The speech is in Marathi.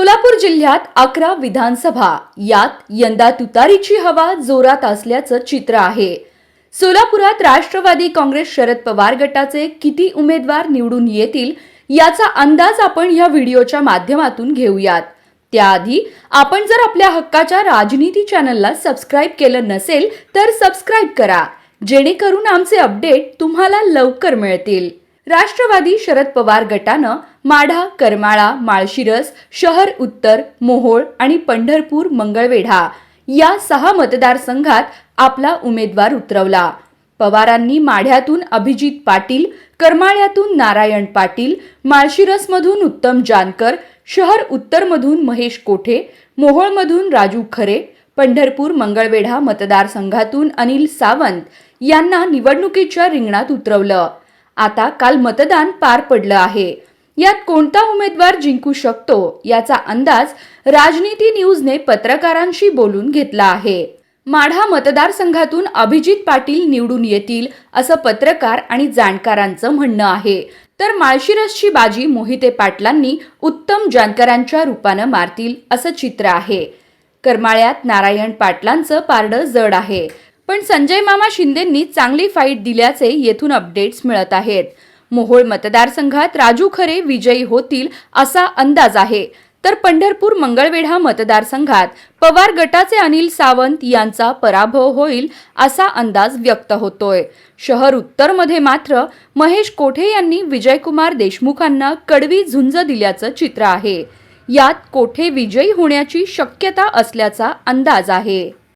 सोलापूर जिल्ह्यात 11 विधानसभा यात यंदा तुतारीची हवा जोरात असल्याचं चित्र आहे। सोलापुरात राष्ट्रवादी काँग्रेस शरद पवार गटाचे किती उमेदवार निवडून येतील याचा अंदाज आपण या व्हिडिओच्या माध्यमातून घेऊयात। त्याआधी आपण जर आपल्या हक्काच्या राजनीती चॅनलला सबस्क्राइब केलं नसेल तर सबस्क्राइब करा, जेणेकरून आमचे अपडेट तुम्हाला लवकर मिळतील। राष्ट्रवादी शरद पवार गटानं माढा, करमाळा, माळशिरस, शहर उत्तर, मोहोळ आणि पंढरपूर मंगळवेढा या 6 मतदारसंघात आपला उमेदवार उतरवला। पवारांनी माढ्यातून अभिजित पाटील, करमाळ्यातून नारायण पाटील, माळशिरसमधून उत्तम जानकर, शहर उत्तरमधून महेश कोठे, मोहोळमधून राजू खरे, पंढरपूर मंगळवेढा मतदारसंघातून अनिल सावंत यांना निवडणुकीच्या रिंगणात उतरवलं। आता काल मतदान पार पडलं आहे। यात कोणता उमेदवार जिंकू शकतो याचा अंदाज राजनीती न्यूजने पत्रकारांशी बोलून घेतला आहे। माढा मतदारसंघातून अभिजित पाटील निवडून येतील असं पत्रकार आणि जाणकारांचं म्हणणं आहे, तर माळशिरसची बाजी मोहिते पाटलांनी उत्तम जानकरांच्या रूपानं मारतील असं चित्र आहे। करमाळ्यात नारायण पाटलांचं पारडं जड आहे, पण संजय मामा शिंदेंनी चांगली फाईट दिल्याचे येथून अपडेट्स मिळत आहेत। मोहोळ मतदारसंघात राजू खरे विजयी होतील असा अंदाज आहे, तर पंढरपूर मंगळवेढा मतदारसंघात पवार गटाचे अनिल सावंत यांचा पराभव होईल असा अंदाज व्यक्त होतोय। शहर उत्तरमध्ये मात्र महेश कोठे यांनी विजयकुमार देशमुखांना कडवी झुंज दिल्याचं चित्र आहे। यात कोठे विजयी होण्याची शक्यता असल्याचा अंदाज आहे।